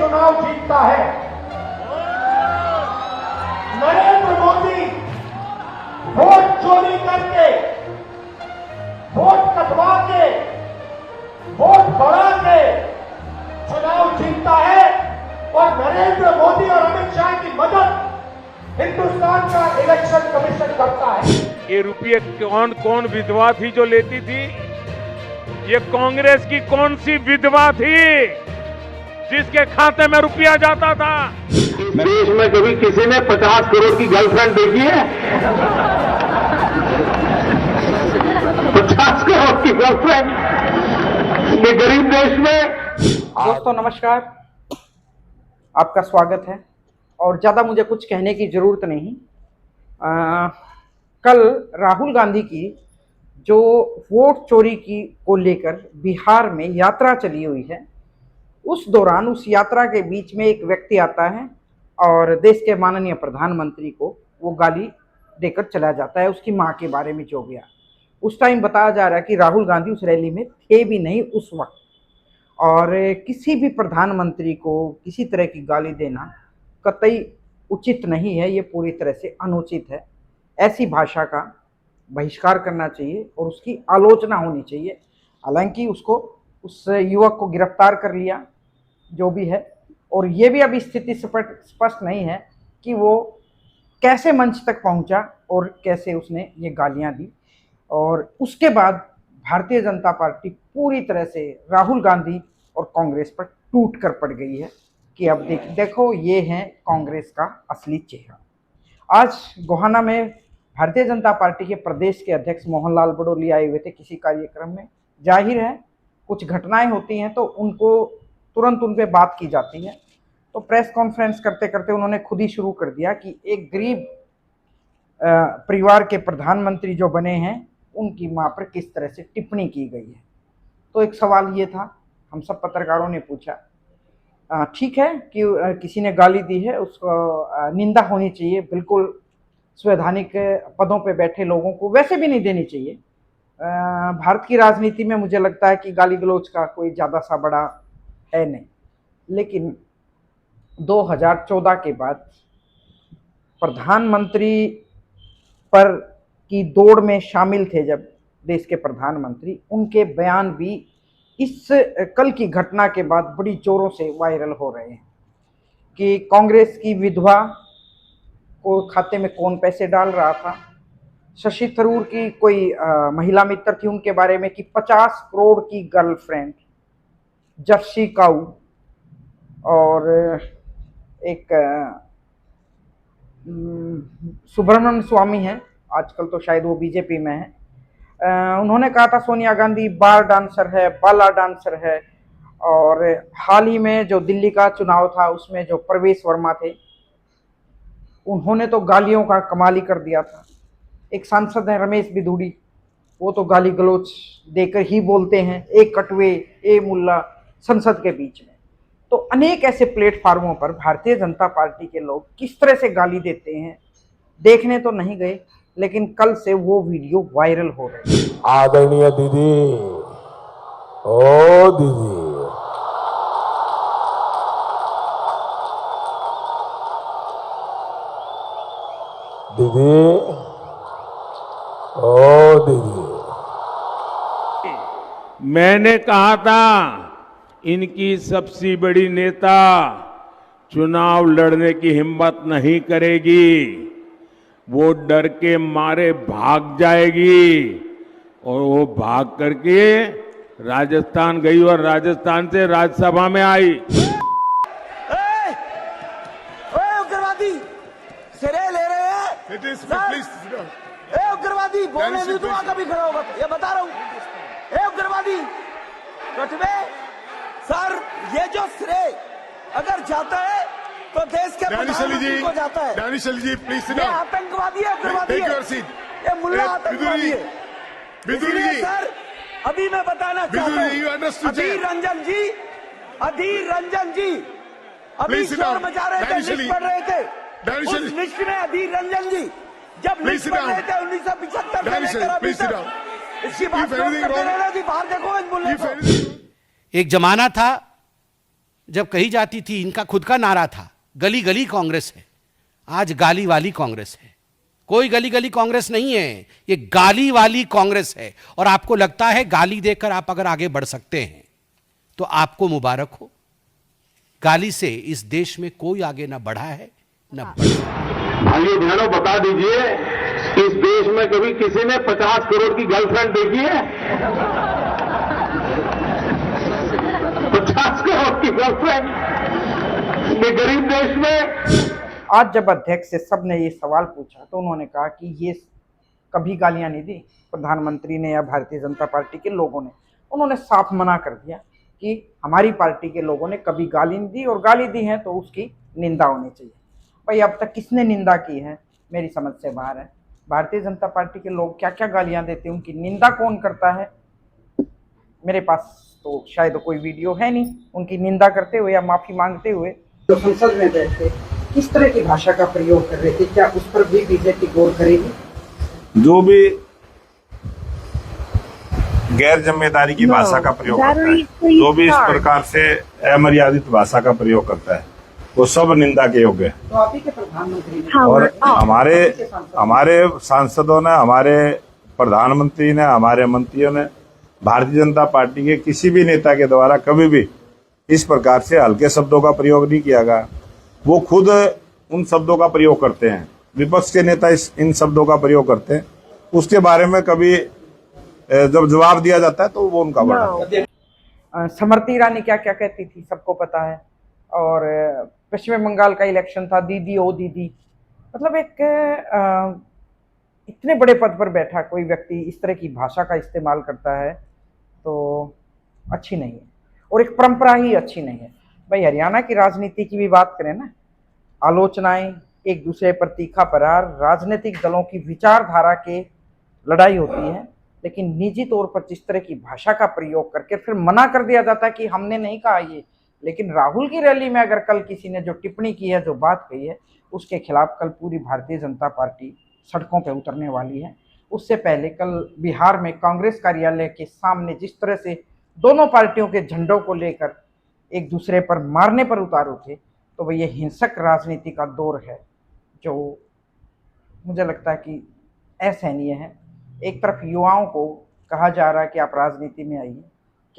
चुनाव जीतता है। नरेंद्र मोदी वोट चोरी करके, वोट कटवा के, वोट बढ़ा के चुनाव जीतता है और नरेंद्र मोदी और अमित शाह की मदद हिंदुस्तान का इलेक्शन कमीशन करता है। ये रुपये कौन कौन विधवा थी जो लेती थी? ये कांग्रेस की कौन सी विधवा थी जिसके खाते में रुपया जाता था? देश में कभी किसी ने 50 करोड़ की गर्लफ्रेंड देखी है? 50 करोड़ की गर्लफ्रेंड ये गरीब देश में। दोस्तों नमस्कार, आपका स्वागत है। और ज़्यादा मुझे कुछ कहने की ज़रूरत नहीं। कल राहुल गांधी की जो वोट चोरी की को लेकर बिहार में यात्रा चली हुई है, उस दौरान उस यात्रा के बीच में एक व्यक्ति आता है और देश के माननीय प्रधानमंत्री को वो गाली देकर चला जाता है। उसकी माँ के बारे में जो गया, उस टाइम बताया जा रहा है कि राहुल गांधी उस रैली में थे भी नहीं उस वक्त, और किसी भी प्रधानमंत्री को किसी तरह की गाली देना कतई उचित नहीं है। ये पूरी तरह से अनुचित है। ऐसी भाषा का बहिष्कार करना चाहिए और उसकी आलोचना होनी चाहिए। हालांकि उसको उस युवक को गिरफ्तार कर लिया जो भी है, और ये भी अब स्थिति स्पष्ट नहीं है कि वो कैसे मंच तक पहुंचा और कैसे उसने ये गालियां दी। और उसके बाद भारतीय जनता पार्टी पूरी तरह से राहुल गांधी और कांग्रेस पर टूट कर पड़ गई है कि अब देखो ये है कांग्रेस का असली चेहरा। आज गोहाना में भारतीय जनता पार्टी के प्रदेश के अध्यक्ष मोहनलाल बडोली आए हुए थे किसी कार्यक्रम में। जाहिर है कुछ घटनाएं होती हैं तो उनको तुरंत उन पर बात की जाती है, तो प्रेस कॉन्फ्रेंस करते करते उन्होंने खुद ही शुरू कर दिया कि एक गरीब परिवार के प्रधानमंत्री जो बने हैं उनकी मां पर किस तरह से टिप्पणी की गई है। तो एक सवाल ये था, हम सब पत्रकारों ने पूछा, ठीक है कि किसी ने गाली दी है, उसको निंदा होनी चाहिए, बिल्कुल संवैधानिक पदों पे बैठे लोगों को वैसे भी नहीं देनी चाहिए। भारत की राजनीति में मुझे लगता है कि गाली गलौज का कोई ज़्यादा सा बड़ा है नहीं, लेकिन 2014 के बाद प्रधानमंत्री पर की दौड़ में शामिल थे जब देश के प्रधानमंत्री, उनके बयान भी इस कल की घटना के बाद बड़ी जोरों से वायरल हो रहे हैं कि कांग्रेस की विधवा को खाते में कौन पैसे डाल रहा था। शशि थरूर की कोई महिला मित्र थी, उनके बारे में कि 50 करोड़ की गर्लफ्रेंड जर्सी काऊ, और एक सुब्रमण्यम स्वामी है, आजकल तो शायद वो बीजेपी में है। उन्होंने कहा था सोनिया गांधी बार डांसर है, बाला डांसर है। और हाल ही में जो दिल्ली का चुनाव था उसमें जो प्रवेश वर्मा थे, उन्होंने तो गालियों का कमाल ही कर दिया था। एक सांसद है रमेश बिधूड़ी, वो तो गाली गलौज देकर ही बोलते हैं, ए कटवे ए मुल्ला संसद के बीच में। तो अनेक ऐसे प्लेटफार्मों पर भारतीय जनता पार्टी के लोग किस तरह से गाली देते हैं देखने तो नहीं गए, लेकिन कल से वो वीडियो वायरल हो रहे हैं। आदरणीय दीदी, ओ दीदी, दीदी, ओ दीदी, मैंने कहा था इनकी सबसे बड़ी नेता चुनाव लड़ने की हिम्मत नहीं करेगी, वो डर के मारे भाग जाएगी। और वो भाग करके राजस्थान गई और राजस्थान से राज्यसभा में आई। उग्रवादी सिरे ले रहे हैं, उग्रवादी बोलने नहीं दूंगा कभी खड़ा होगा, ये बता रहा हूँ। उग्रवादी कटवे सर, ये जो श्रेय अगर जाता है तो देश के प्रधानमंत्री को जाता है। जी प्लीज, ये आतंकवादी है, उग्रवादी है, ये मुल्ला आतंकवादी है। इसलिए सर अभी मैं बताना चाहता हूँ, अधीर रंजन जी अभी शोर मचा रहे थे, लिस्ट पढ़ रहे थे। उस लिस्ट में अधीर रंजन जी जब लिस्ट पढ़ रहे थे 1975 से लेकर अभी तक, इसकी बात करते रहना जी, बाहर देखो। एक जमाना था जब कही जाती थी, इनका खुद का नारा था, गली गली कांग्रेस है। आज गाली वाली कांग्रेस है। कोई गली गली कांग्रेस नहीं है, ये गाली वाली कांग्रेस है। और आपको लगता है गाली देकर आप अगर आगे बढ़ सकते हैं तो आपको मुबारक हो। गाली से इस देश में कोई आगे ना बढ़ा है ना बढ़ा। भाइयों बहनों, बता दीजिए, इस देश में कभी किसी ने 50 करोड़ की गर्लफ्रेंड देखी है? 50 करोड़ की गर्लफ्रेंड ये गरीब देश में। आज जब अध्यक्ष से सबने ये सवाल पूछा तो उन्होंने कहा कि ये कभी गालियां नहीं दी प्रधानमंत्री ने या भारतीय जनता पार्टी के लोगों ने। उन्होंने साफ मना कर दिया कि हमारी पार्टी के लोगों ने कभी गाली नहीं दी, और गाली दी है तो उसकी निंदा होनी चाहिए। भाई अब तक किसने निंदा की है, मेरी समझ से बाहर है। भारतीय जनता पार्टी के लोग क्या क्या गालियां देते हैं, उनकी निंदा कौन करता है? मेरे पास तो शायद कोई वीडियो है नहीं उनकी निंदा करते हुए या माफी मांगते हुए। जो संसद में बैठे किस तरह की भाषा का प्रयोग कर रहे थे, क्या उस पर भी बीजेपी गौर करेगी? जो भी गैर जिम्मेदारी की भाषा का प्रयोग करता है, जो भी इस प्रकार से अमर्यादित भाषा का प्रयोग करता है, वो सब निंदा के योग्य है। तो आप ही के प्रधानमंत्री ने और हमारे सांसदों ने, हमारे प्रधानमंत्री ने, हमारे मंत्रियों ने भारतीय जनता पार्टी के किसी भी नेता के द्वारा कभी भी इस प्रकार से हल्के शब्दों का प्रयोग नहीं किया गया। वो खुद उन शब्दों का प्रयोग करते हैं, विपक्ष के नेता इन शब्दों का प्रयोग करते हैं। उसके बारे में कभी जब जवाब दिया जाता है तो वो उनका बड़ा। स्मृति ईरानी क्या क्या कहती थी सबको पता है। और पश्चिम बंगाल का इलेक्शन था, दीदी ओ दीदी। मतलब एक इतने बड़े पद पर बैठा कोई व्यक्ति इस तरह की भाषा का इस्तेमाल करता है तो अच्छी नहीं है, और एक परंपरा ही अच्छी नहीं है। भाई हरियाणा की राजनीति की भी बात करें ना, आलोचनाएं, एक दूसरे पर तीखा प्रहार, राजनीतिक दलों की विचारधारा के लड़ाई होती है, लेकिन निजी तौर पर जिस तरह की भाषा का प्रयोग करके फिर मना कर दिया जाता है कि हमने नहीं कहा ये। लेकिन राहुल की रैली में अगर कल किसी ने जो टिप्पणी की है, जो बात कही है, उसके खिलाफ कल पूरी भारतीय जनता पार्टी सड़कों पर उतरने वाली है। उससे पहले कल बिहार में कांग्रेस कार्यालय के सामने जिस तरह से दोनों पार्टियों के झंडों को लेकर एक दूसरे पर मारने पर उतारू थे, तो वह ये हिंसक राजनीति का दौर है जो मुझे लगता है कि असहनीय है। एक तरफ युवाओं को कहा जा रहा है कि आप राजनीति में आइए,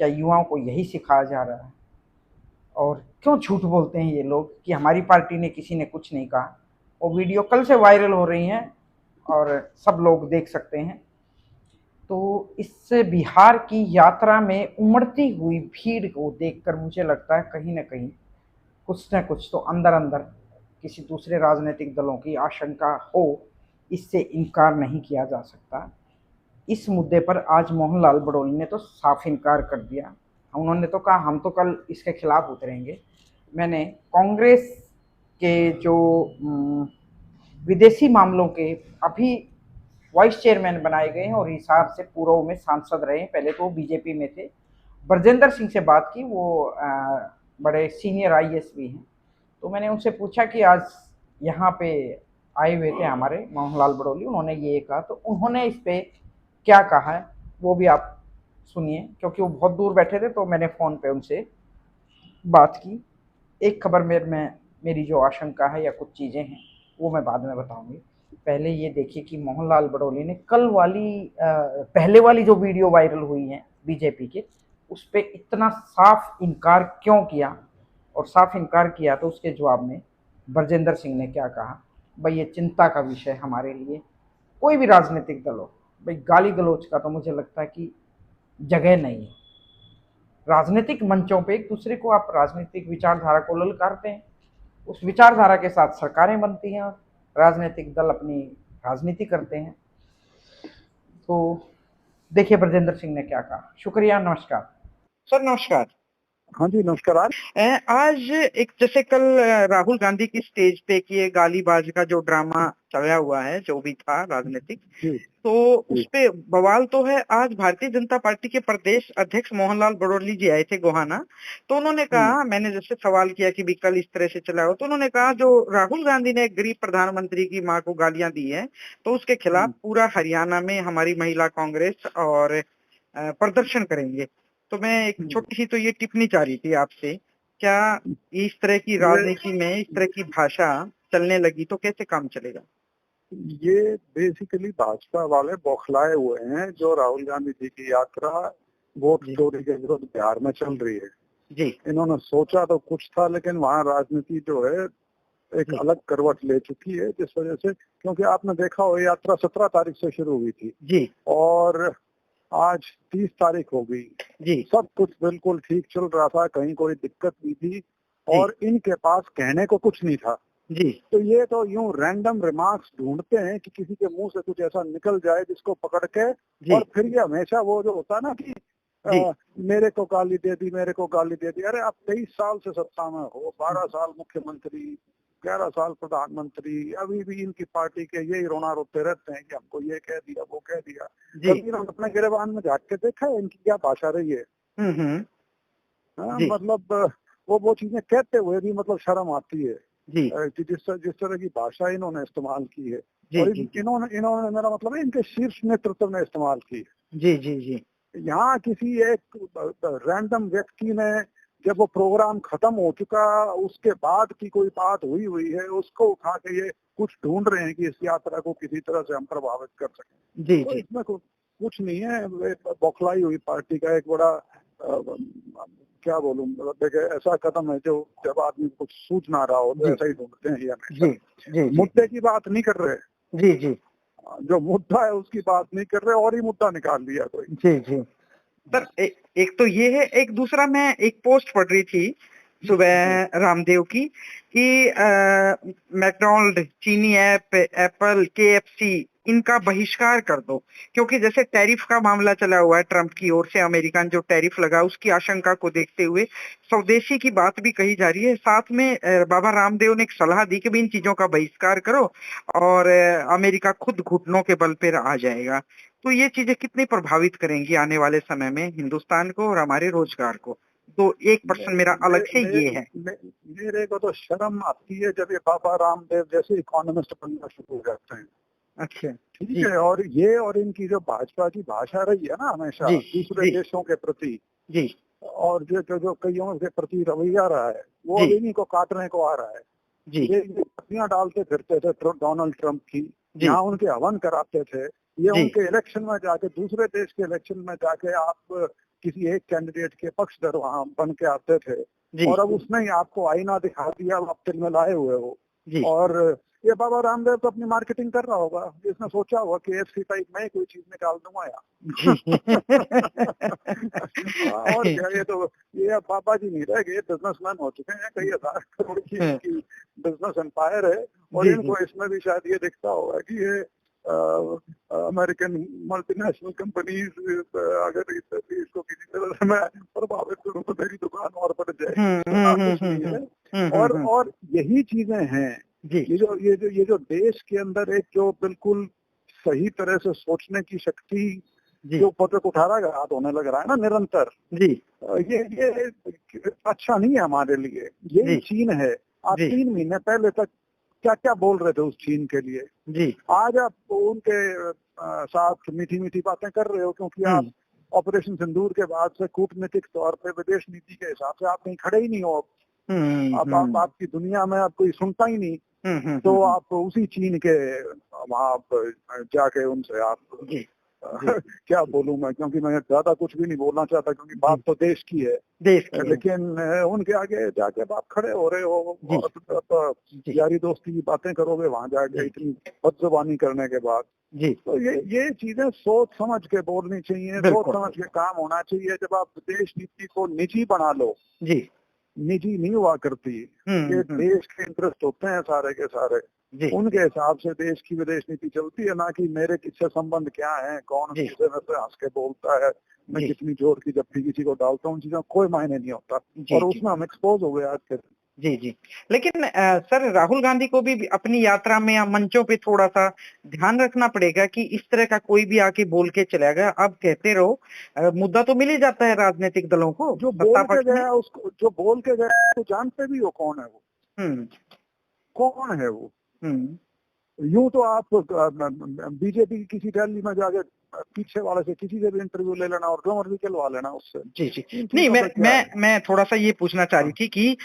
क्या युवाओं को यही सिखाया जा रहा है? और क्यों झूठ बोलते हैं ये लोग कि हमारी पार्टी ने, किसी ने कुछ नहीं कहा। वो वीडियो कल से वायरल हो रही हैं और सब लोग देख सकते हैं। तो इससे बिहार की यात्रा में उमड़ती हुई भीड़ को देखकर मुझे लगता है कहीं ना कहीं कुछ न कुछ तो अंदर अंदर किसी दूसरे राजनीतिक दलों की आशंका हो, इससे इनकार नहीं किया जा सकता। इस मुद्दे पर आज मोहनलाल बड़ोली ने तो साफ इनकार कर दिया। उन्होंने तो कहा हम तो कल इसके खिलाफ उतरेंगे। मैंने कांग्रेस के जो विदेशी मामलों के अभी वाइस चेयरमैन बनाए गए हैं और हिसार से पूर्व में सांसद रहे हैं, पहले तो वो बीजेपी में थे, ब्रजेंद्र सिंह से बात की। वो बड़े सीनियर आईएएस भी हैं। तो मैंने उनसे पूछा कि आज यहाँ पे आए हुए थे हमारे मोहनलाल बड़ोली, उन्होंने ये कहा, तो उन्होंने इस पे क्या कहा है वो भी आप सुनिए, क्योंकि वो बहुत दूर बैठे थे तो मैंने फ़ोन पे उनसे बात की। एक खबर में मेरी जो आशंका है या कुछ चीज़ें हैं वो मैं बाद में बताऊंगी। पहले ये देखिए कि मोहनलाल बड़ोली ने कल वाली पहले वाली जो वीडियो वायरल हुई है बीजेपी के, उस पर इतना साफ इनकार क्यों किया, और साफ इनकार किया तो उसके जवाब में ब्रजेंद्र सिंह ने क्या कहा। भाई ये चिंता का विषय हमारे लिए, कोई भी राजनीतिक दल हो, भाई गाली गलौज का तो मुझे लगता है कि जगह नहीं है। राजनीतिक मंचों पे एक दूसरे को आप राजनीतिक विचारधारा को ललकारते हैं, उस विचारधारा के साथ सरकारें बनती हैं और राजनीतिक दल अपनी राजनीति करते हैं। तो देखिए ब्रजेंद्र सिंह ने क्या कहा। शुक्रिया, नमस्कार सर। नमस्कार। हाँ जी नमस्कार। आज एक जैसे कल राहुल गांधी की स्टेज पे कि ये गालीबाज का जो ड्रामा चला हुआ है, जो भी था राजनीतिक, तो उस पे बवाल तो है। आज भारतीय जनता पार्टी के प्रदेश अध्यक्ष मोहनलाल बड़ोली जी आए थे गोहाना, तो उन्होंने कहा, मैंने जैसे सवाल किया कि भी कल इस तरह से चला हो, तो उन्होंने कहा जो राहुल गांधी ने गरीब प्रधानमंत्री की मां को गालियां दी है तो उसके खिलाफ पूरा हरियाणा में हमारी महिला कांग्रेस और प्रदर्शन करेंगे। तो मैं एक छोटी सी तो ये टिप्पणी चाह रही थी आपसे क्या इस तरह की राजनीति में इस तरह की भाषा चलने लगी तो कैसे काम चलेगा? ये बेसिकली भाजपा वाले बौखलाए हुए हैं। जो राहुल गांधी जी की यात्रा वोट चोरी के विरुद्ध बिहार में चल रही है जी, इन्होंने सोचा तो कुछ था, लेकिन वहाँ राजनीति जो है एक अलग करवट ले चुकी है, जिस वजह से, क्योंकि आपने देखा हो यात्रा 17 तारीख से शुरू हुई थी जी, और आज 30 तारीख हो गई जी, सब कुछ बिल्कुल ठीक चल रहा था, कहीं कोई दिक्कत नहीं थी और इनके पास कहने को कुछ नहीं था। जी, तो ये तो यूं रैंडम रिमार्क्स ढूंढते हैं कि किसी के मुंह से कुछ ऐसा निकल जाए जिसको पकड़ के, और फिर ये हमेशा वो जो होता है ना कि मेरे को गाली दे दी, मेरे को गाली दे दी। अरे आप 23 साल से सत्ता में हो, 12 साल मुख्यमंत्री, 11 साल प्रधानमंत्री, अभी भी इनकी पार्टी के यही रोना रोते रहते हैं कि हमको ये कह दिया, वो कह दिया। कभी इन्होंने अपने गिरबान में झाँक के देखा है इनकी क्या भाषा रही है? मतलब वो चीजें कहते हुए भी मतलब शर्म आती है कि जिस तरह की भाषा इन्होंने इस्तेमाल की है और इन्होंने मेरा मतलब है इनके शीर्ष नेतृत्व ने इस्तेमाल की है। जी, जी, जी, यहाँ किसी एक रैंडम व्यक्ति ने जब वो प्रोग्राम खत्म हो चुका उसके बाद की कोई बात हुई है उसको उठा के ये कुछ ढूंढ रहे हैं कि इस यात्रा को किसी तरह से हम प्रभावित कर सकें। जी, तो जी, इसमें कुछ नहीं है। बौखलाई हुई पार्टी का एक बड़ा क्या बोलूं, मतलब देखे ऐसा कदम है जो जब आदमी कुछ सूझ ना रहा हो तो ऐसा ही ढूंढते हैं ये हमेशा। मुद्दे की बात नहीं कर रहे। जी, जी, जो मुद्दा है उसकी बात नहीं कर रहे और ही मुद्दा निकाल लिया कोई। जी, जी। सर एक तो ये है, एक दूसरा मैं एक पोस्ट पढ़ रही थी सुबह रामदेव की कि मैकडोनल्ड, चीनी ऐप, एप्पल, KFC इनका बहिष्कार कर दो, क्योंकि जैसे टैरिफ का मामला चला हुआ है ट्रंप की ओर से, अमेरिकन जो टैरिफ लगा उसकी आशंका को देखते हुए स्वदेशी की बात भी कही जा रही है। साथ में बाबा रामदेव ने एक सलाह दी कि भी इन चीजों का बहिष्कार करो और अमेरिका खुद घुटनों के बल पर आ जाएगा। तो ये चीजें कितनी प्रभावित करेंगी आने वाले समय में हिंदुस्तान को और हमारे रोजगार को? तो एक पर्सन मेरा अलग से ये है। मेरे को तो शर्म आती है जब ये बाबा रामदेव जैसे इकोनॉमिस्ट बनना शुरू हो जाते हैं। अच्छा, ठीक है। और ये और इनकी जो भाजपा की भाषा रही है ना हमेशा दूसरे देशों के प्रति जी, और जो कईयों के प्रति रवैया रहा है वो इन्हीं को काटने को आ रहा है। जी, ये पत्तियां डालते फिरते थे डोनाल्ड ट्रंप की, यहाँ उनके हवन कराते थे। ये उनके इलेक्शन में जाके, दूसरे देश के इलेक्शन में जाके आप किसी एक कैंडिडेट के पक्षधर वहाँ बन के आते थे और अब उसने ही आपको आईना दिखा दिया, आप तिल में लाए हुए हो। और ये बाबा रामदेव तो अपनी मार्केटिंग कर रहा होगा, इसने सोचा होगा कि KFC टाइप में कोई चीज निकाल दूंगा और क्या, ये बाबा जी नहीं रह गए, बिजनेसमैन हो चुके हैं। कई हजार करोड़ की बिजनेस एम्पायर है और इनको इसमें भी शायद ये दिखता होगा कि ये अमेरिकन मल्टीनेशनल कंपनीज अगर इसको किसी तरह से मैं प्रभावित करूँ तो मेरी दुकान और बढ़ जाए। और यही चीजें हैं ये जो देश के अंदर एक जो बिल्कुल सही तरह से सोचने की शक्ति जो ऊपर तक उठा रहा होने लग रहा है ना निरंतर, ये अच्छा नहीं है हमारे लिए। ये चीन है। आप 3 महीने पहले तक क्या क्या बोल रहे थे उस चीन के लिए, आज आप उनके साथ मीठी मीठी बातें कर रहे हो क्योंकि आप ऑपरेशन सिंदूर के बाद से कूटनीतिक तौर पे विदेश नीति के हिसाब से आप कहीं खड़े ही नहीं हो। अब आपकी दुनिया में आप कोई सुनता ही नहीं, तो आप उसी चीन के वहाँ जाके उनसे आप क्या बोलूं मैं, क्योंकि मैं ज्यादा कुछ भी नहीं बोलना चाहता क्योंकि बात तो देश की है, लेकिन उनके आगे जाके आप खड़े हो रहे हो और यारी दोस्ती की बातें करोगे वहाँ जाके इतनी बदजुबानी करने के बाद। तो ये चीजें सोच समझ के बोलनी चाहिए, सोच समझ के काम होना चाहिए। जब आप विदेश नीति को निजी बना लो, निजी नहीं हुआ करती, ये देश के इंटरेस्ट होते हैं सारे के सारे, उनके हिसाब से देश की विदेश नीति चलती है, ना कि मेरे किससे संबंध क्या है, कौन किससे वैसे हंस के बोलता है, मैं कितनी जोर की जफ्फी किसी को डालता हूँ, चीजों कोई मायने नहीं होता। और उसमें हम एक्सपोज हो गए आज के। जी। लेकिन सर राहुल गांधी को भी अपनी यात्रा में या मंचों पे थोड़ा सा ध्यान रखना पड़ेगा कि इस तरह का कोई भी आके बोल के चला गया, अब कहते रहो, मुद्दा तो मिल ही जाता है राजनीतिक दलों को। जो बोल के गया उसको, जो बोल के गया तो जानते भी हो कौन है वो, कौन है वो। यूं तो आप बीजेपी की किसी रैली में जाके पीछे वाले से किसी से भी इंटरव्यू ले लेना और जो मर्जी कहलवा लेना उससे। जी जी। नहीं, मैं थोड़ा सा ये पूछना चाह रही थी कि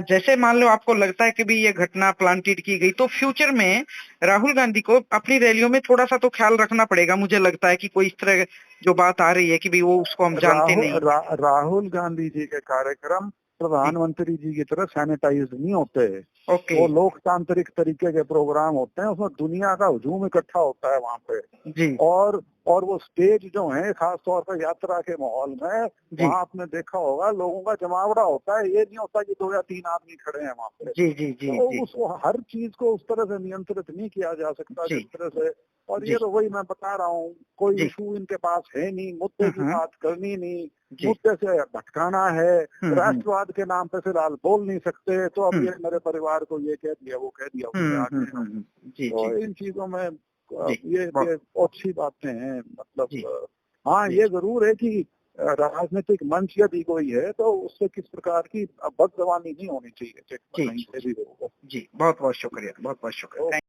जैसे मान लो आपको लगता है कि भी ये घटना प्लांटेड की गई, तो फ्यूचर में राहुल गांधी को अपनी रैलियों में थोड़ा सा तो ख्याल रखना पड़ेगा। मुझे लगता है कि कोई इस तरह जो बात आ रही है कि भी वो उसको हम जानते नहीं। राहुल गांधी जी के कार्यक्रम प्रधानमंत्री जी की तरह सैनिटाइज नहीं होते। ओके। वो लोकतांत्रिक तरीके के प्रोग्राम होते हैं, उसमें दुनिया का हुजूम इकट्ठा होता है वहाँ पे जी। और वो स्टेज जो है खास तौर पर यात्रा के माहौल में वहाँ आपने देखा होगा लोगों का जमावड़ा होता है। ये नहीं होता कि 2 या 3 आदमी खड़े हैं वहाँ पे। जी जी जी, तो जी। उसको हर चीज को उस तरह से नियंत्रित नहीं किया जा सकता जिस तरह से। और ये तो वही मैं बता रहा हूँ, कोई इशू इनके पास है नहीं, मुद्दे की बात करनी नहीं, मुद्दे से भटकाना है, राष्ट्रवाद के नाम पे फिलहाल बोल नहीं सकते। तो अब ये मेरे परिवार को ये कह दिया, वो कह दिया, तो इन चीजों में ये अच्छी बातें हैं। मतलब हाँ, ये जरूर है कि राजनीतिक मंच यदि कोई है तो उससे किस प्रकार की बदजबानी नहीं होनी चाहिए। जी, बहुत बहुत शुक्रिया, बहुत बहुत शुक्रिया।